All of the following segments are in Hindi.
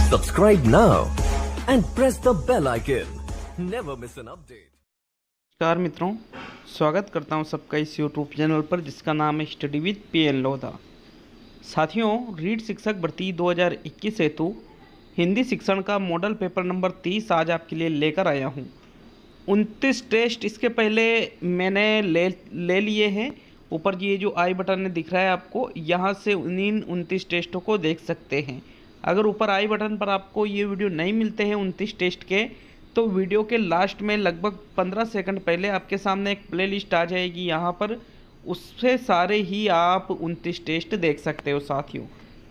Subscribe now and press the bell icon. Never miss an update. नमस्कार मित्रों, स्वागत करता हूं सबका इस यूट्यूब चैनल पर जिसका नाम है स्टडी विद PN लोधा। साथियों, रीट शिक्षक भर्ती 2021 हेतु हिंदी शिक्षण का मॉडल पेपर नंबर 30 आज आपके लिए लेकर आया हूं। 29 टेस्ट इसके पहले मैंने ले लिए हैं। ऊपर ये जो आई बटन दिख रहा है आपको, यहाँ से इन 29 टेस्टों को देख सकते हैं। अगर ऊपर आई बटन पर आपको ये वीडियो नहीं मिलते हैं 29 टेस्ट के, तो वीडियो के लास्ट में लगभग 15 सेकंड पहले आपके सामने एक प्लेलिस्ट आ जाएगी यहाँ पर, उससे सारे ही आप 29 टेस्ट देख सकते हो। साथियों,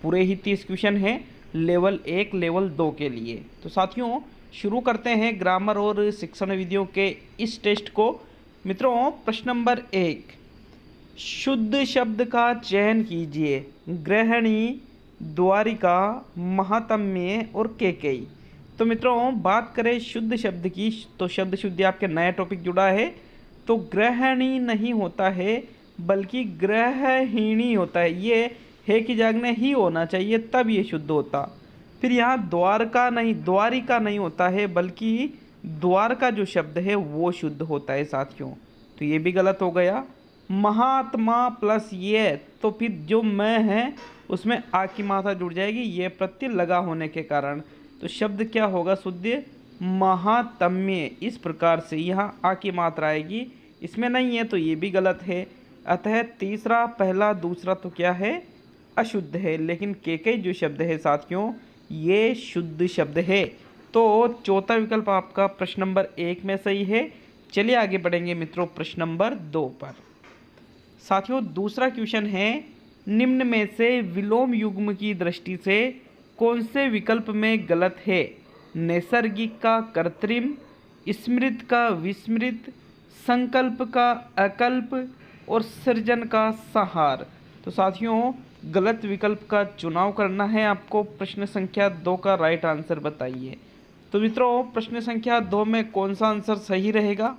पूरे ही 30 क्वेश्चन हैं लेवल 1 लेवल 2 के लिए। तो साथियों, शुरू करते हैं ग्रामर और शिक्षण विधियों के इस टेस्ट को। मित्रों, प्रश्न नंबर 1, शुद्ध शब्द का चयन कीजिए। गृहिणी, द्वारिका, महात्म्य और केकई। तो मित्रों, बात करें शुद्ध शब्द की, तो शब्द शुद्धि आपके नया टॉपिक जुड़ा है। तो गृहिणी नहीं होता है बल्कि गृहिणी होता है। ये है कि जागने ही होना चाहिए तब ये शुद्ध होता। फिर यहाँ द्वारका नहीं, द्वारिका नहीं होता है बल्कि द्वारका जो शब्द है वो शुद्ध होता है साथियों। तो ये भी गलत हो गया। महात्मा प्लस ये, तो फिर जो मैं है उसमें आ की मात्रा जुड़ जाएगी, ये प्रत्यय लगा होने के कारण। तो शब्द क्या होगा शुद्ध? महात्म्य। इस प्रकार से यहाँ आ की मात्रा आएगी, इसमें नहीं है तो ये भी गलत है। अतः तीसरा, पहला, दूसरा तो क्या है? अशुद्ध है। लेकिन केकई जो शब्द है साथियों ये शुद्ध शब्द है। तो चौथा विकल्प आपका प्रश्न नंबर 1 में सही है। चलिए आगे बढ़ेंगे मित्रों प्रश्न नंबर 2 पर। साथियों, दूसरा क्वेश्चन है, निम्न में से विलोम युग्म की दृष्टि से कौन से विकल्प में गलत है? नैसर्गिक का कृत्रिम, स्मृत का विस्मृत, संकल्प का अकल्प और सृजन का संहार। तो साथियों, गलत विकल्प का चुनाव करना है आपको। प्रश्न संख्या 2 का राइट आंसर बताइए। तो मित्रों, प्रश्न संख्या 2 में कौन सा आंसर सही रहेगा?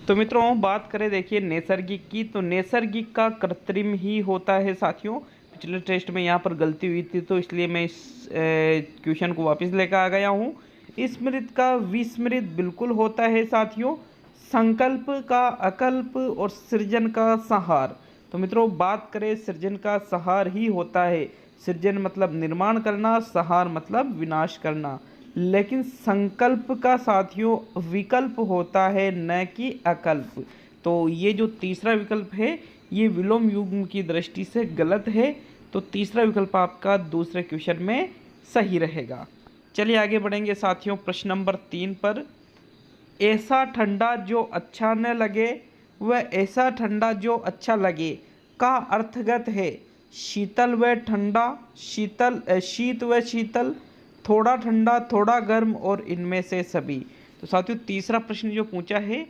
तो मित्रों, बात करें देखिए नैसर्गिक की, तो नैसर्गिक का कृत्रिम ही होता है साथियों। पिछले टेस्ट में यहाँ पर गलती हुई थी तो इसलिए मैं इस क्वेश्चन को वापस लेकर आ गया हूँ। स्मृत का विस्मृत बिल्कुल होता है साथियों। संकल्प का अकल्प और सृजन का संहार। तो मित्रों, बात करें सृजन का संहार ही होता है। सृजन मतलब निर्माण करना, संहार मतलब विनाश करना। लेकिन संकल्प का साथियों विकल्प होता है न कि अकल्प। तो ये जो तीसरा विकल्प है ये विलोम युग्म की दृष्टि से गलत है। तो तीसरा विकल्प आपका दूसरे क्वेश्चन में सही रहेगा। चलिए आगे बढ़ेंगे साथियों प्रश्न नंबर 3 पर। ऐसा ठंडा जो अच्छा न लगे वह ऐसा ठंडा जो अच्छा लगे का अर्थगत है। शीतल व ठंडा, शीत व शीतल, थोड़ा ठंडा थोड़ा गर्म और इनमें से सभी। तो साथियों, तीसरा प्रश्न जो पूछा है,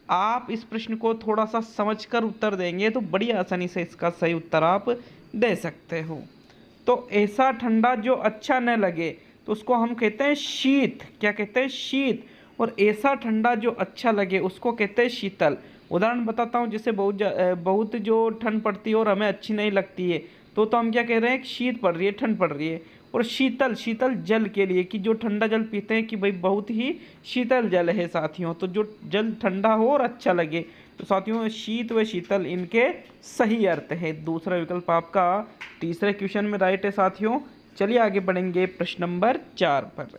आप इस प्रश्न को थोड़ा सा समझकर उत्तर देंगे तो बड़ी आसानी से इसका सही उत्तर आप दे सकते हो। तो ऐसा ठंडा जो अच्छा न लगे, तो उसको हम कहते हैं शीत। क्या कहते हैं? शीत। और ऐसा ठंडा जो अच्छा लगे उसको कहते हैं शीतल। उदाहरण बताता हूँ, जैसे बहुत जो ठंड पड़ती है और हमें अच्छी नहीं लगती है तो हम क्या कह रहे हैं? शीत पड़ रही है, ठंड पड़ रही है। और शीतल, शीतल जल के लिए कि जो ठंडा जल पीते हैं कि भाई बहुत ही शीतल जल है साथियों। तो जो जल ठंडा हो और अच्छा लगे, तो साथियों शीत व शीतल इनके सही अर्थ है। दूसरा विकल्प आपका तीसरे क्वेश्चन में राइट है साथियों। चलिए आगे बढ़ेंगे प्रश्न नंबर 4 पर।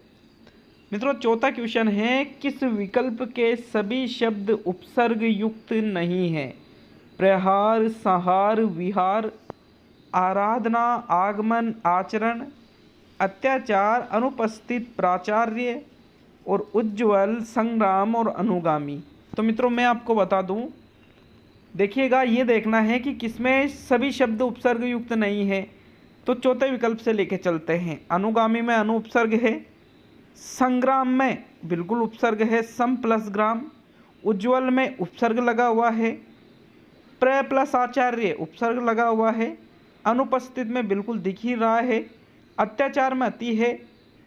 मित्रों, चौथा क्वेश्चन है, किस विकल्प के सभी शब्द उपसर्ग युक्त नहीं है? प्रहार, संहार, विहार, आराधना, आगमन, आचरण, अत्याचार, अनुपस्थित, प्राचार्य और उज्ज्वल, संग्राम और अनुगामी। तो मित्रों, मैं आपको बता दूं, देखिएगा ये देखना है कि किसमें सभी शब्द उपसर्ग युक्त नहीं है। तो चौथे विकल्प से लेके चलते हैं। अनुगामी में अनु उपसर्ग है, संग्राम में बिल्कुल उपसर्ग है, सम प्लस ग्राम, उज्ज्वल में उपसर्ग लगा हुआ है, प्र प्लस आचार्य उपसर्ग लगा हुआ है, अनुपस्थित में बिल्कुल दिख ही रहा है, अत्याचार में अति है,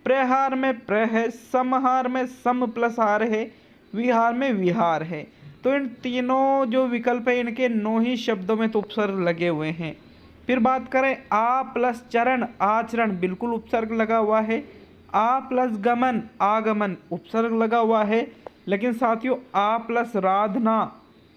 प्रहार में प्र है, समहार में सम प्लस हार है, विहार में विहार है। तो इन तीनों जो विकल्प है इनके 9 ही शब्दों में तो उपसर्ग लगे हुए हैं। फिर बात करें आ प्लस चरण, आचरण बिल्कुल उपसर्ग लगा हुआ है। आ प्लस गमन, आगमन उपसर्ग लगा हुआ है, लेकिन साथियों आ प्लस राधना,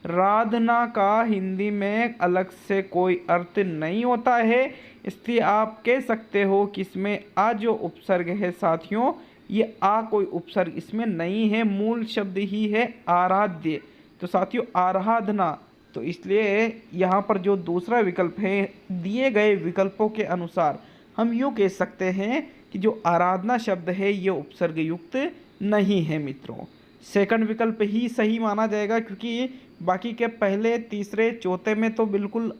राधना का हिंदी में अलग से कोई अर्थ नहीं होता है, इसलिए आप कह सकते हो कि इसमें आ जो उपसर्ग है साथियों, ये आ कोई उपसर्ग इसमें नहीं है, मूल शब्द ही है आराध्य। तो साथियों आराधना, तो इसलिए यहाँ पर जो दूसरा विकल्प है, दिए गए विकल्पों के अनुसार हम यूँ कह सकते हैं कि जो आराधना शब्द है ये उपसर्ग युक्त नहीं है मित्रों। सेकंड विकल्प ही सही माना जाएगा, क्योंकि बाकी के पहले, तीसरे, चौथे में तो बिल्कुल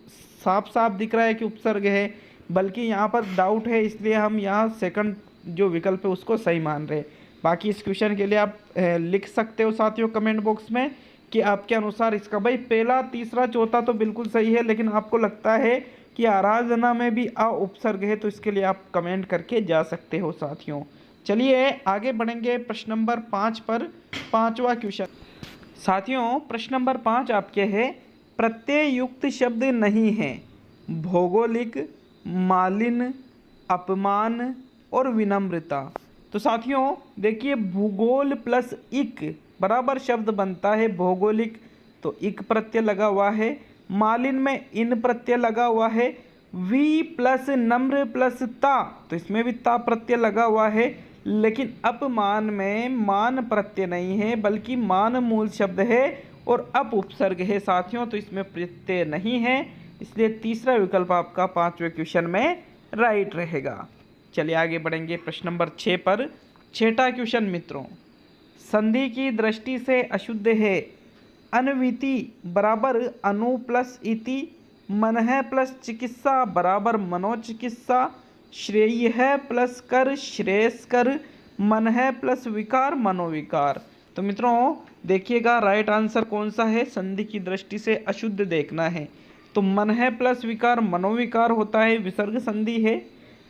साफ साफ दिख रहा है कि उपसर्ग है, बल्कि यहाँ पर डाउट है, इसलिए हम यहाँ सेकंड जो विकल्प है उसको सही मान रहे हैं। बाकी इस क्वेश्चन के लिए आप लिख सकते हो साथियों कमेंट बॉक्स में कि आपके अनुसार इसका, भाई पहला, तीसरा, चौथा तो बिल्कुल सही है, लेकिन आपको लगता है कि आराधना में भी आ उपसर्ग है, तो इसके लिए आप कमेंट करके जा सकते हो साथियों। चलिए आगे बढ़ेंगे प्रश्न नंबर 5 पर। पांचवा क्वेश्चन साथियों, प्रश्न नंबर 5 आपके है, प्रत्यय युक्त शब्द नहीं है, भौगोलिक, मालिन, अपमान और विनम्रता। तो साथियों देखिए, भूगोल प्लस इक बराबर शब्द बनता है भौगोलिक, तो इक प्रत्यय लगा हुआ है, मालिन में इन प्रत्यय लगा हुआ है, वी प्लस नम्र प्लस ता, तो इसमें भी ता प्रत्यय लगा हुआ है, लेकिन अपमान में मान प्रत्यय नहीं है, बल्कि मान मूल शब्द है और अप उपसर्ग है साथियों, तो इसमें प्रत्यय नहीं है, इसलिए तीसरा विकल्प आपका 5वें क्वेश्चन में राइट रहेगा। चलिए आगे बढ़ेंगे प्रश्न नंबर 6 पर। छठा क्वेश्चन मित्रों, संधि की दृष्टि से अशुद्ध है, अनविति बराबर अनु प्लस इति, मनः प्लस चिकित्सा बराबर मनोचिकित्सा, श्रेय प्लस कर श्रेयस्कर, मनः प्लस विकार मनोविकार। तो मित्रों देखिएगा राइट आंसर कौन सा है, संधि की दृष्टि से अशुद्ध देखना है, तो मनः प्लस विकार मनोविकार होता है, विसर्ग संधि है।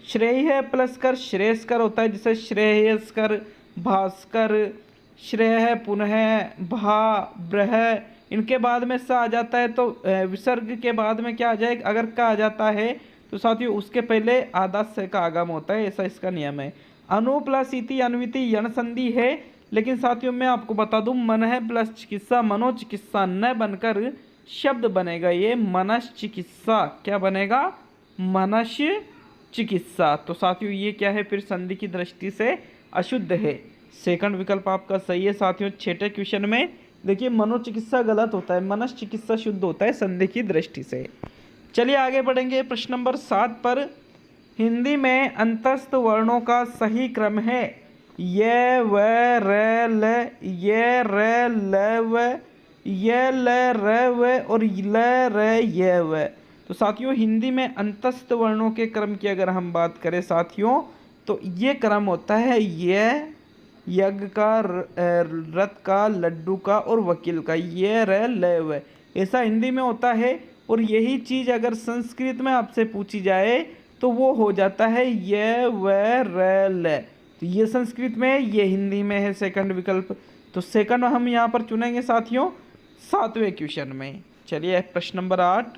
श्रेय प्लस कर श्रेयस्कर होता है, जैसे श्रेयस्कर, भास्कर, श्रेय, पुनः, भा, ब्रह, इनके बाद में सा आ जाता है, तो विसर्ग के बाद में क्या आ जाएगा, अगर का आ जाता है तो साथियों उसके पहले आधा से का आगम होता है, ऐसा इसका नियम है। अनु प्लस इति अनविति यण संधि है, लेकिन साथियों मैं आपको बता दूं, मनः प्लस चिकित्सा मनोचिकित्सा न बनकर शब्द बनेगा ये मनश्चिकित्सा, क्या बनेगा, मनश्य चिकित्सा। तो साथियों ये क्या है, फिर संधि की दृष्टि से अशुद्ध है, सेकंड विकल्प आपका सही है साथियों। छठे क्वेश्चन में देखिए मनोचिकित्सा गलत होता है, मनस चिकित्सा शुद्ध होता है संधि की दृष्टि से। चलिए आगे बढ़ेंगे प्रश्न नंबर 7 पर। हिंदी में अंतस्थ वर्णों का सही क्रम है य व र ल, य र ल व, य ल र व और ल र य व। तो साथियों हिंदी में अंतस्थ वर्णों के क्रम की अगर हम बात करें साथियों, तो ये क्रम होता है य, यज्ञ का, रथ का, लड्डू का और वकील का, ये र ल व, ऐसा हिंदी में होता है। और यही चीज़ अगर संस्कृत में आपसे पूछी जाए तो वो हो जाता है य व र ल, तो ये संस्कृत में, ये हिंदी में है सेकंड विकल्प, तो सेकंड हम यहाँ पर चुनेंगे साथियों 7वें क्वेश्चन में। चलिए प्रश्न नंबर 8,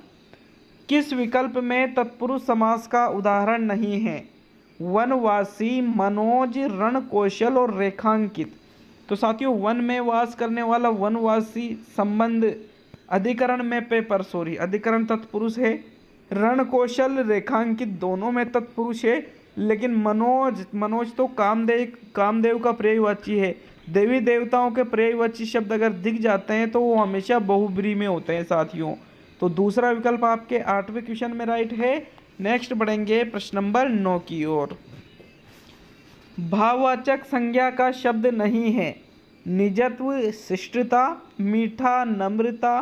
किस विकल्प में तत्पुरुष समास का उदाहरण नहीं है, वनवासी, मनोज, रण कौशल और रेखांकित। तो साथियों वन में वास करने वाला वनवासी संबंध अधिकरण में पे परसोरी, अधिकरण तत्पुरुष है, रण कौशल रेखांकित दोनों में तत्पुरुष है, लेकिन मनोज, मनोज तो कामदेव का पर्यायवाची है, देवी देवताओं के पर्यायवाची शब्द अगर दिख जाते हैं तो वो हमेशा बहुब्री में होते हैं साथियों। तो दूसरा विकल्प आपके 8वें क्वेश्चन में राइट है। नेक्स्ट बढ़ेंगे प्रश्न नंबर 9 की ओर। भाववाचक संज्ञा का शब्द नहीं है, निजत्व, शिष्टता, मीठा, नम्रता,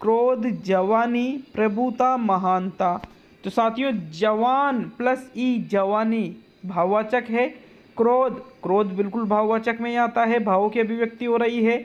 क्रोध, जवानी, प्रभुता, महानता। तो साथियों जवान प्लस ई, जवानी भाववाचक है, क्रोध, क्रोध बिल्कुल भाववाचक में ही आता है, भावों की अभिव्यक्ति हो रही है,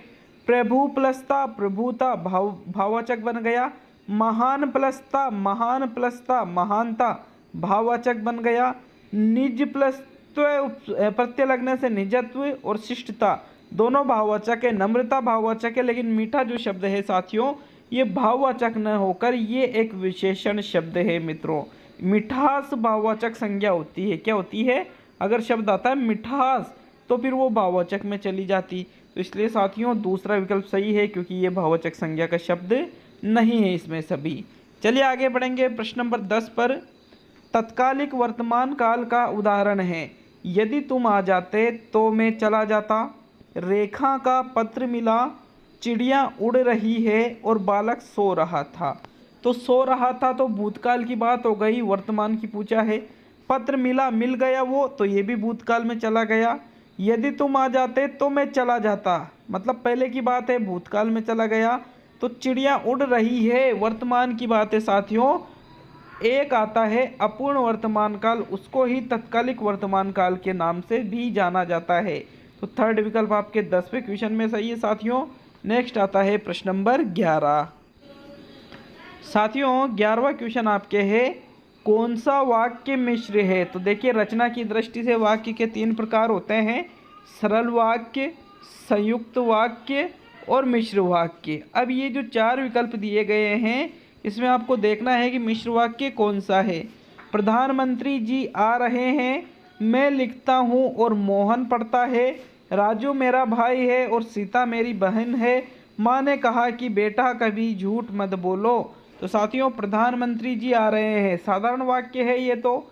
प्रभु प्लसता, प्रभुता भाववाचक बन गया, महान प्लसता, महान प्लसता, महानता भाववाचक बन गया, निज प्लस प्रत्यय लगने से निजत्व और शिष्टता दोनों भाववाचक है, नम्रता भाववाचक है, लेकिन मीठा जो शब्द है साथियों ये भाववाचक न होकर ये एक विशेषण शब्द है मित्रों। मिठास भाववाचक संज्ञा होती है, क्या होती है, अगर शब्द आता है मिठास तो फिर वो भाववाचक में चली जाती। तो इसलिए साथियों दूसरा विकल्प सही है, क्योंकि ये भाववाचक संज्ञा का शब्द नहीं है इसमें सभी। चलिए आगे बढ़ेंगे प्रश्न नंबर 10 पर। तत्कालिक वर्तमान काल का उदाहरण है, यदि तुम आ जाते तो मैं चला जाता, रेखा का पत्र मिला, चिड़िया उड़ रही है और बालक सो रहा था। तो सो रहा था तो भूतकाल की बात हो गई, वर्तमान की पूछा है। पत्र मिला, मिल गया वो, तो ये भी भूतकाल में चला गया। यदि तुम आ जाते तो मैं चला जाता, मतलब पहले की बात है, भूतकाल में चला गया। तो चिड़िया उड़ रही है, वर्तमान की बात है साथियों। एक आता है अपूर्ण वर्तमान काल, उसको ही तत्कालिक वर्तमान काल के नाम से भी जाना जाता है। तो थर्ड विकल्प आपके 10वें क्वेश्चन में सही है साथियों। नेक्स्ट आता है प्रश्न नंबर 11। साथियों 11वां क्वेश्चन आपके है, कौन सा वाक्य मिश्र है। तो देखिए रचना की दृष्टि से वाक्य के 3 प्रकार होते हैं, सरल वाक्य, संयुक्त वाक्य और मिश्र वाक्य। अब ये जो 4 विकल्प दिए गए हैं, इसमें आपको देखना है कि मिश्र वाक्य कौन सा है। प्रधानमंत्री जी आ रहे हैं, मैं लिखता हूँ और मोहन पढ़ता है, राजू मेरा भाई है और सीता मेरी बहन है, माँ ने कहा कि बेटा कभी झूठ मत बोलो। तो साथियों प्रधानमंत्री जी आ रहे हैं साधारण वाक्य है ये, तो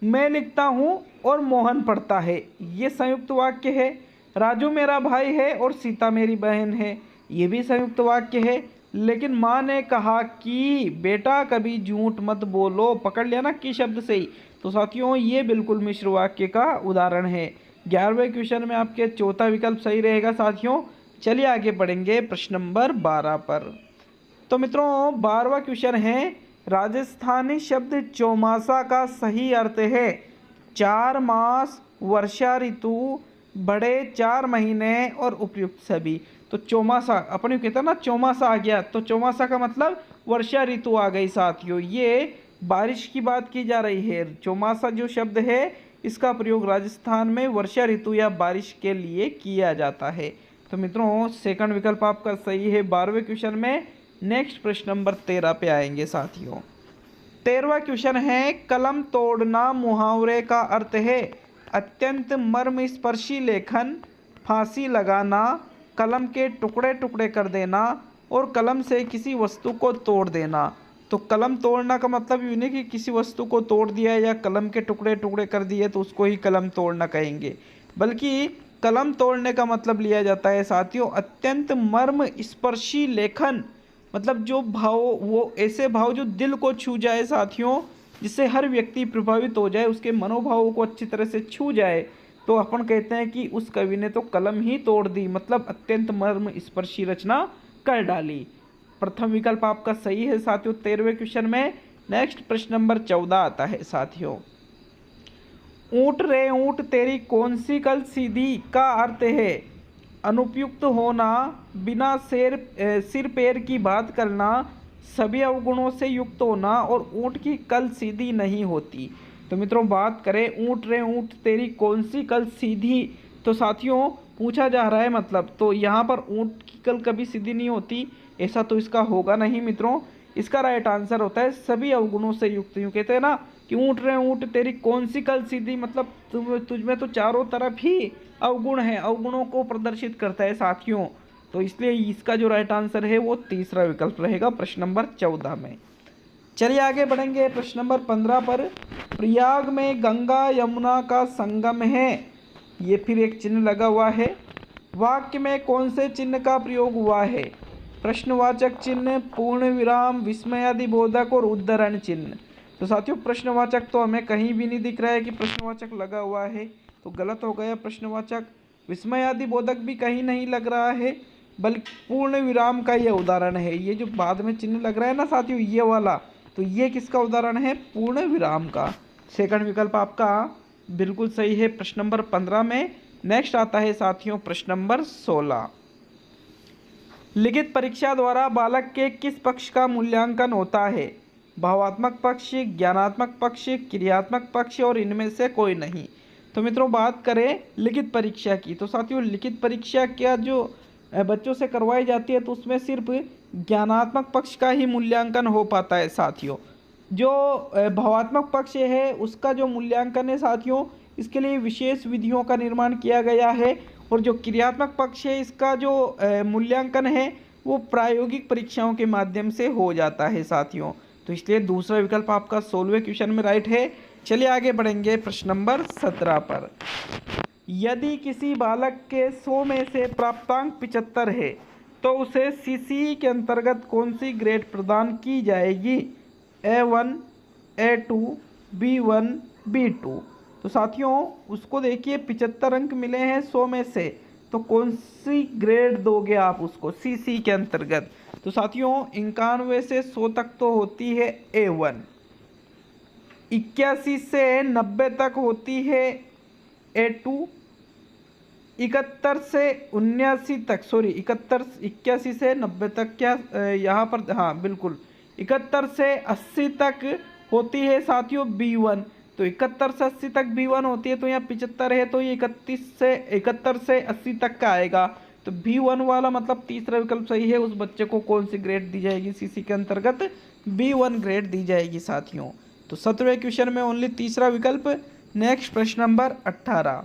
मैं लिखता हूँ और मोहन पढ़ता है ये संयुक्त वाक्य है। राजू मेरा भाई है और सीता मेरी बहन है, ये भी संयुक्त वाक्य है। लेकिन माँ ने कहा कि बेटा कभी झूठ मत बोलो, पकड़ लिया ना कि शब्द से ही। तो साथियों ये बिल्कुल मिश्र वाक्य का उदाहरण है। 11वें क्वेश्चन में आपके चौथा विकल्प सही रहेगा साथियों। चलिए आगे बढ़ेंगे प्रश्न नंबर 12 पर। तो मित्रों 12वां क्वेश्चन है, राजस्थानी शब्द चौमासा का सही अर्थ है 4 मास, वर्षा ऋतु, बड़े 4 महीने और उपयुक्त सभी। तो चौमासा अपने कहते हैं ना, चौमासा आ गया, तो चौमासा का मतलब वर्षा ऋतु आ गई साथियों। ये बारिश की बात की जा रही है। चौमासा जो शब्द है इसका प्रयोग राजस्थान में वर्षा ऋतु या बारिश के लिए किया जाता है। तो मित्रों सेकंड विकल्प आपका सही है 12वें क्वेश्चन में। नेक्स्ट प्रश्न नंबर 13 पे आएंगे साथियों। 13वां क्वेश्चन है, कलम तोड़ना मुहावरे का अर्थ है अत्यंत मर्मस्पर्शी लेखन, फांसी लगाना, कलम के टुकड़े टुकड़े कर देना और कलम से किसी वस्तु को तोड़ देना। तो कलम तोड़ना का मतलब ये नहीं कि किसी वस्तु को तोड़ दिया या कलम के टुकड़े टुकड़े कर दिए तो उसको ही कलम तोड़ना कहेंगे, बल्कि कलम तोड़ने का मतलब लिया जाता है साथियों अत्यंत मर्म स्पर्शी लेखन, मतलब जो भाव, वो ऐसे भाव जो दिल को छू जाए साथियों, जिससे हर व्यक्ति प्रभावित हो जाए, उसके मनोभावों को अच्छी तरह से छू जाए। तो अपन कहते हैं कि उस कवि ने तो कलम ही तोड़ दी, मतलब अत्यंत मर्म स्पर्शी रचना कर डाली। प्रथम विकल्प आपका सही है साथियों 13वें क्वेश्चन में। नेक्स्ट प्रश्न नंबर 14 आता है साथियों। ऊँट रे ऊँट तेरी कौन सी कल सीधी का अर्थ है अनुपयुक्त होना, बिना सिर पैर की बात करना, सभी अवगुणों से युक्त होना और ऊँट की कल सीधी नहीं होती। तो मित्रों बात करें ऊँट रे ऊँट तेरी कौन सी कल सीधी, तो साथियों पूछा जा रहा है मतलब, तो यहाँ पर ऊँट की कल कभी सीधी नहीं होती, ऐसा तो इसका होगा नहीं मित्रों। इसका राइट आंसर होता है सभी अवगुणों से युक्त। यूँ कहते हैं ना कि ऊँट रे ऊँट तेरी कौन सी कल सीधी, मतलब तुझमें तो चारों तरफ ही अवगुण है, अवगुणों को प्रदर्शित करता है साथियों। तो इसलिए इसका जो राइट आंसर है वो तीसरा विकल्प रहेगा प्रश्न नंबर 14 में। चलिए आगे बढ़ेंगे प्रश्न नंबर 15 पर। प्रयाग में गंगा यमुना का संगम है, ये फिर एक चिन्ह लगा हुआ है, वाक्य में कौन से चिन्ह का प्रयोग हुआ है। प्रश्नवाचक चिन्ह, पूर्ण विराम, विस्मयादिबोधक और उद्धरण चिन्ह। तो साथियों प्रश्नवाचक तो हमें कहीं भी नहीं दिख रहा है कि प्रश्नवाचक लगा हुआ है, तो गलत हो गया प्रश्नवाचक। विस्मयादिबोधक भी कहीं नहीं लग रहा है, बल्कि पूर्ण विराम का ये उदाहरण है। ये जो बाद में चिन्ह लग रहा है ना साथियों ये वाला, तो ये किसका उदाहरण है, पूर्ण विराम का। सेकंड विकल्प आपका बिल्कुल सही है प्रश्न नंबर 15 में। नेक्स्ट आता है साथियों प्रश्न नंबर 16। लिखित परीक्षा द्वारा बालक के किस पक्ष का मूल्यांकन होता है, भावात्मक पक्ष, ज्ञानात्मक पक्ष, क्रियात्मक पक्ष और इनमें से कोई नहीं। तो मित्रों बात करें लिखित परीक्षा की, तो साथियों लिखित परीक्षा क्या जो बच्चों से करवाई जाती है तो उसमें सिर्फ ज्ञानात्मक पक्ष का ही मूल्यांकन हो पाता है साथियों। जो भावात्मक पक्ष है उसका जो मूल्यांकन है साथियों इसके लिए विशेष विधियों का निर्माण किया गया है और जो क्रियात्मक पक्ष है इसका जो मूल्यांकन है वो प्रायोगिक परीक्षाओं के माध्यम से हो जाता है साथियों। तो इसलिए दूसरा विकल्प आपका 16वें क्वेश्चन में राइट है। चलिए आगे बढ़ेंगे प्रश्न नंबर 17 पर। यदि किसी बालक के 100 में से प्राप्तांक 75 है तो उसे सीसीई के अंतर्गत कौन सी ग्रेड प्रदान की जाएगी? A1, A2, B1, B2। तो साथियों उसको देखिए 75 अंक मिले हैं 100 में से, तो कौन सी ग्रेड दोगे आप उसको सीसी के अंतर्गत? तो साथियों 91 से 100 तक तो होती है A1, 81 से 90 तक होती है A2, 71 से 79 तक 81 से 90 तक क्या यहाँ पर, हाँ बिल्कुल 71 से 80 तक होती है साथियों B1। तो 71 से 80 तक B1 होती है, तो यहाँ 75 है तो ये 71 से 80 तक का आएगा। तो B1 वाला मतलब तीसरा विकल्प सही है। उस बच्चे को कौन सी ग्रेड दी जाएगी सीसी के अंतर्गत? B1 ग्रेड दी जाएगी साथियों। तो 17वें क्वेश्चन में ओनली तीसरा विकल्प। नेक्स्ट प्रश्न नंबर 18।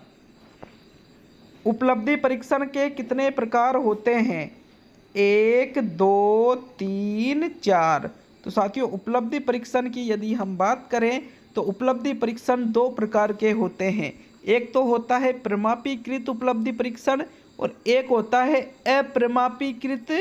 उपलब्धि परीक्षण के कितने प्रकार होते हैं? 1, 2, 3, 4। तो साथियों उपलब्धि परीक्षण की यदि हम बात करें तो उपलब्धि परीक्षण 2 प्रकार के होते हैं। एक तो होता है प्रमापीकृत उपलब्धि परीक्षण और एक होता है अप्रमापीकृत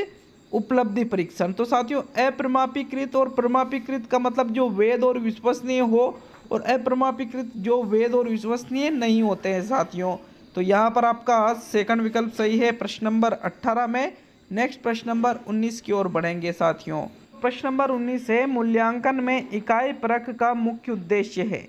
उपलब्धि परीक्षण। तो साथियों अप्रमापीकृत और प्रमापीकृत का मतलब जो वैध और विश्वसनीय हो, और अप्रमापीकृत जो वैध और विश्वसनीय नहीं होते हैं साथियों। तो यहाँ पर आपका सेकंड विकल्प सही है प्रश्न नंबर 18 में। नेक्स्ट प्रश्न नंबर 19 की ओर बढ़ेंगे साथियों। प्रश्न नंबर 19 है, मूल्यांकन में इकाई परख का मुख्य उद्देश्य है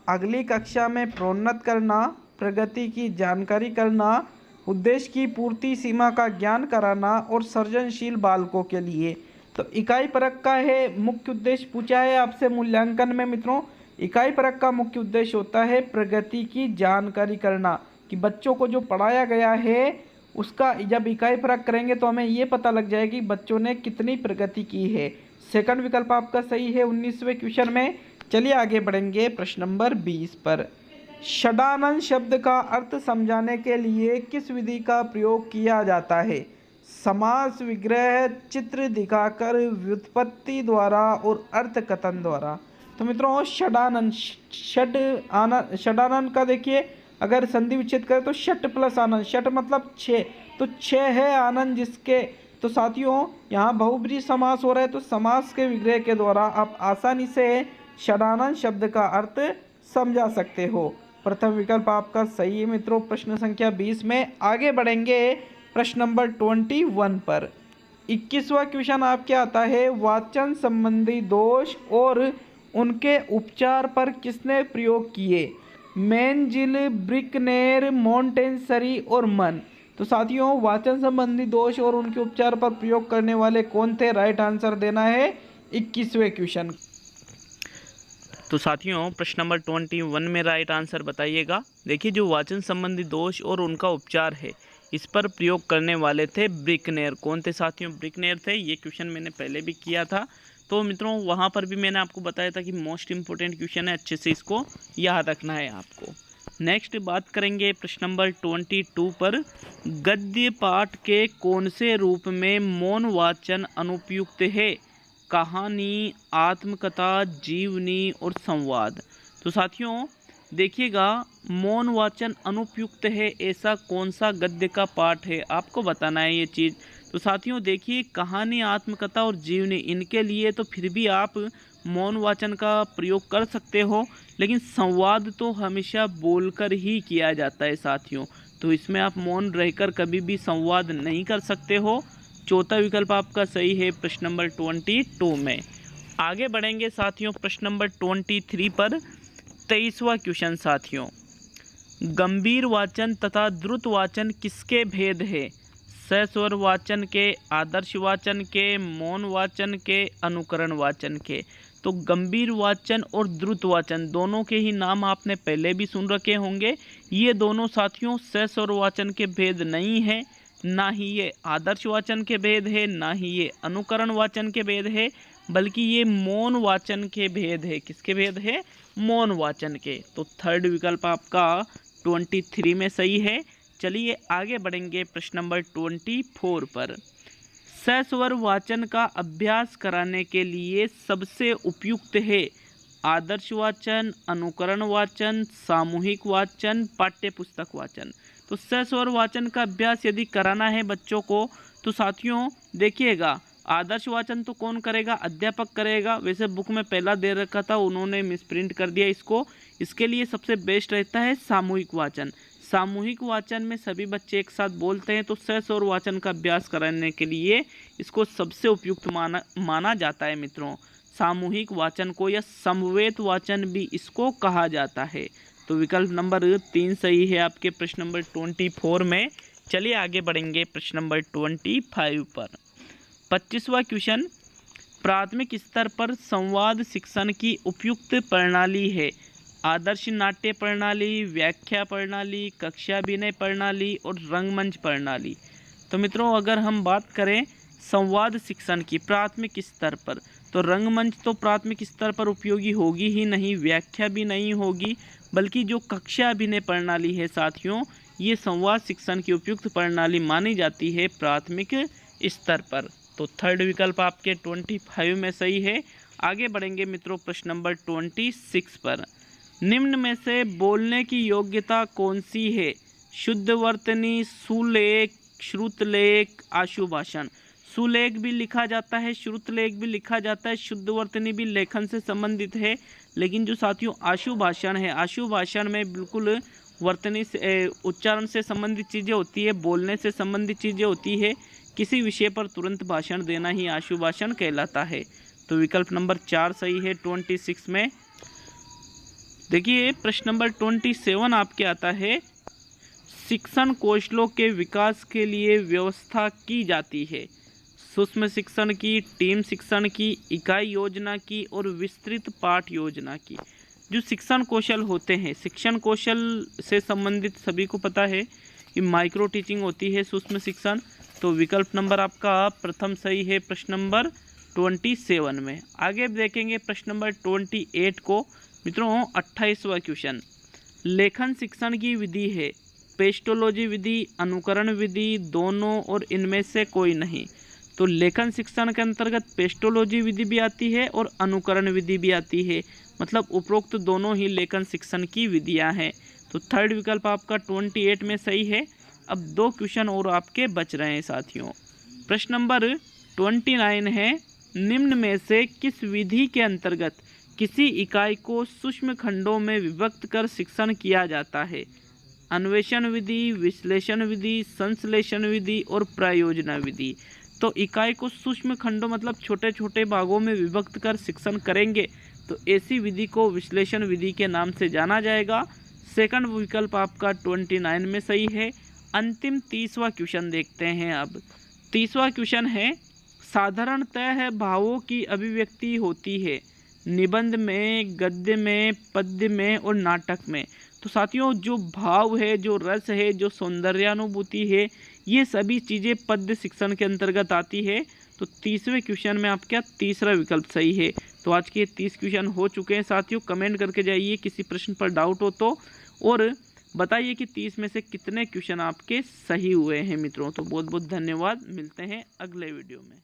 अगली कक्षा में प्रोन्नत करना, प्रगति की जानकारी करना, उद्देश्य की पूर्ति सीमा का ज्ञान कराना और सृजनशील बालकों के लिए। तो इकाई परख का है मुख्य उद्देश्य पूछा है आपसे मूल्यांकन में मित्रों। इकाई परख का मुख्य उद्देश्य होता है प्रगति की जानकारी करना, कि बच्चों को जो पढ़ाया गया है उसका जब इकाई परख करेंगे तो हमें ये पता लग जाएगा कि बच्चों ने कितनी प्रगति की है। सेकंड विकल्प आपका सही है 19वें क्वेश्चन में। चलिए आगे बढ़ेंगे प्रश्न नंबर 20 पर। षडानन शब्द का अर्थ समझाने के लिए किस विधि का प्रयोग किया जाता है? समास, विग्रह, चित्र दिखाकर, व्युत्पत्ति द्वारा और अर्थ कथन द्वारा। तो मित्रों षडानन का देखिए अगर संधि विच्छेद करें तो षट प्लस आनंद, षट मतलब 6, तो 6 है आनंद जिसके। तो साथियों यहाँ बहुब्रीहि समास हो रहा है, तो समास के विग्रह के द्वारा आप आसानी से षडानन शब्द का अर्थ समझा सकते हो। प्रथम विकल्प आपका सही है मित्रों प्रश्न संख्या 20 में। आगे बढ़ेंगे प्रश्न नंबर 21 पर। 21वां क्वेश्चन आपके आता है, वाचन संबंधी दोष और उनके उपचार पर किसने प्रयोग किए? मेंजिल, ब्रिकनेर, मोंटेसरी और मन। तो साथियों वाचन संबंधी दोष और उनके उपचार पर प्रयोग करने वाले कौन थे? राइट आंसर देना है 21वें क्वेश्चन। तो साथियों प्रश्न नंबर 21 में राइट आंसर बताइएगा। देखिए जो वाचन संबंधी दोष और उनका उपचार है इस पर प्रयोग करने वाले थे ब्रिकनेर। कौन थे साथियों? ब्रिकनेर थे। ये क्वेश्चन मैंने पहले भी किया था, तो मित्रों वहाँ पर भी मैंने आपको बताया था कि मोस्ट इम्पोर्टेंट क्वेश्चन है, अच्छे से इसको याद रखना है आपको। नेक्स्ट बात करेंगे प्रश्न नंबर 22 पर। गद्य पाठ के कौन से रूप में मौन वाचन अनुपयुक्त है? कहानी, आत्मकथा, जीवनी और संवाद। तो साथियों देखिएगा मौन वाचन अनुपयुक्त है ऐसा कौन सा गद्य का पाठ है, आपको बताना है ये चीज़। तो साथियों देखिए कहानी, आत्मकथा और जीवनी इनके लिए तो फिर भी आप मौन वाचन का प्रयोग कर सकते हो, लेकिन संवाद तो हमेशा बोलकर ही किया जाता है साथियों। तो इसमें आप मौन रहकर कभी भी संवाद नहीं कर सकते हो। चौथा विकल्प आपका सही है प्रश्न नंबर 22 में। आगे बढ़ेंगे साथियों प्रश्न नंबर 23 पर। 23वां क्वेश्चन साथियों, गंभीर वाचन तथा द्रुत वाचन किसके भेद है? सस्वर वाचन के, आदर्श वाचन के, मौन वाचन के, अनुकरण वाचन के। तो गंभीर वाचन और द्रुत वाचन दोनों के ही नाम आपने पहले भी सुन रखे होंगे। ये दोनों साथियों सस्वर वाचन के भेद नहीं है, ना ही ये आदर्श वाचन के भेद है, ना ही ये अनुकरण वाचन के भेद है, बल्कि ये मौन वाचन के भेद है। किसके भेद है? मौन वाचन के। तो थर्ड विकल्प आपका 23 में सही है। चलिए आगे बढ़ेंगे प्रश्न नंबर 24 पर। सस्वर वाचन का अभ्यास कराने के लिए सबसे उपयुक्त है आदर्श वाचन, अनुकरण वाचन, सामूहिक वाचन, पाठ्य पुस्तक वाचन। तो सस्वर वाचन का अभ्यास यदि कराना है बच्चों को तो साथियों देखिएगा, आदर्श वाचन तो कौन करेगा, अध्यापक करेगा। वैसे बुक में पहला दे रखा था, उन्होंने मिसप्रिंट कर दिया इसको। इसके लिए सबसे बेस्ट रहता है सामूहिक वाचन। सामूहिक वाचन में सभी बच्चे एक साथ बोलते हैं, तो सस्वर वाचन का अभ्यास कराने के लिए इसको सबसे उपयुक्त माना जाता है मित्रों। सामूहिक वाचन को या समवेत वाचन भी इसको कहा जाता है। तो विकल्प नंबर 3 सही है आपके प्रश्न नंबर 24 में। चलिए आगे बढ़ेंगे प्रश्न नंबर 25 पर। 25वां क्वेश्चन, प्राथमिक स्तर पर संवाद शिक्षण की उपयुक्त प्रणाली है आदर्श नाट्य प्रणाली, व्याख्या प्रणाली, कक्षा विनय प्रणाली और रंगमंच प्रणाली। तो मित्रों अगर हम बात करें संवाद शिक्षण की प्राथमिक स्तर पर, तो रंगमंच तो प्राथमिक स्तर पर उपयोगी होगी ही नहीं, व्याख्या भी नहीं होगी, बल्कि जो कक्षा अभिनय प्रणाली है साथियों, ये संवाद शिक्षण की उपयुक्त प्रणाली मानी जाती है प्राथमिक स्तर पर। तो थर्ड विकल्प आपके 25 में सही है। आगे बढ़ेंगे मित्रों प्रश्न नंबर 26 पर। निम्न में से बोलने की योग्यता कौन सी है? शुद्ध वर्तनी, सुलेख, श्रुतलेख, आशुभाषण। सुलेख भी लिखा जाता है, श्रुतलेख भी लिखा जाता है, शुद्ध वर्तनी भी लेखन से संबंधित है, लेकिन जो साथियों आशुभाषण है, आशुभाषण में बिल्कुल वर्तनी से उच्चारण से संबंधित चीज़ें होती है, बोलने से संबंधित चीज़ें होती है। किसी विषय पर तुरंत भाषण देना ही आशुभाषण कहलाता है। तो विकल्प नंबर 4 सही है 26 में। देखिए प्रश्न नंबर 27 आपके आता है, शिक्षण कौशलों के विकास के लिए व्यवस्था की जाती है सूक्ष्म शिक्षण की, टीम शिक्षण की, इकाई योजना की और विस्तृत पाठ योजना की। जो शिक्षण कौशल होते हैं, शिक्षण कौशल से संबंधित सभी को पता है कि माइक्रो टीचिंग होती है सूक्ष्म शिक्षण। तो विकल्प नंबर आपका प्रथम सही है प्रश्न नंबर 27 में। आगे देखेंगे प्रश्न नंबर 28 को मित्रों। 28वां क्वेश्चन, लेखन शिक्षण की विधि है पेस्टोलॉजी विधि, अनुकरण विधि, दोनों और इनमें से कोई नहीं। तो लेखन शिक्षण के अंतर्गत पेस्टोलॉजी विधि भी आती है और अनुकरण विधि भी आती है, मतलब उपरोक्त दोनों ही लेखन शिक्षण की विधियां हैं। तो थर्ड विकल्प आपका 28 में सही है। अब 2 क्वेश्चन और आपके बच रहे हैं साथियों। प्रश्न नंबर 29 है, निम्न में से किस विधि के अंतर्गत किसी इकाई को सूक्ष्म खंडों में विभक्त कर शिक्षण किया जाता है? अन्वेषण विधि, विश्लेषण विधि, संश्लेषण विधि और प्रयोजना विधि। तो इकाई को सूक्ष्म खंडों मतलब छोटे छोटे भागों में विभक्त कर शिक्षण करेंगे, तो ऐसी विधि को विश्लेषण विधि के नाम से जाना जाएगा। सेकंड विकल्प आपका 29 में सही है। अंतिम 30वां क्वेश्चन देखते हैं। अब 30वां क्वेश्चन है, साधारणतः भावों की अभिव्यक्ति होती है निबंध में, गद्य में, पद्य में और नाटक में। तो साथियों जो भाव है, जो रस है, जो सौंदर्यानुभूति है, ये सभी चीज़ें पद्य शिक्षण के अंतर्गत आती है। तो 30वें क्वेश्चन में आपका तीसरा विकल्प सही है। तो आज के 30 क्वेश्चन हो चुके हैं साथियों। कमेंट करके जाइए किसी प्रश्न पर डाउट हो तो, और बताइए कि 30 में से कितने क्वेश्चन आपके सही हुए हैं मित्रों। तो बहुत बहुत धन्यवाद, मिलते हैं अगले वीडियो में।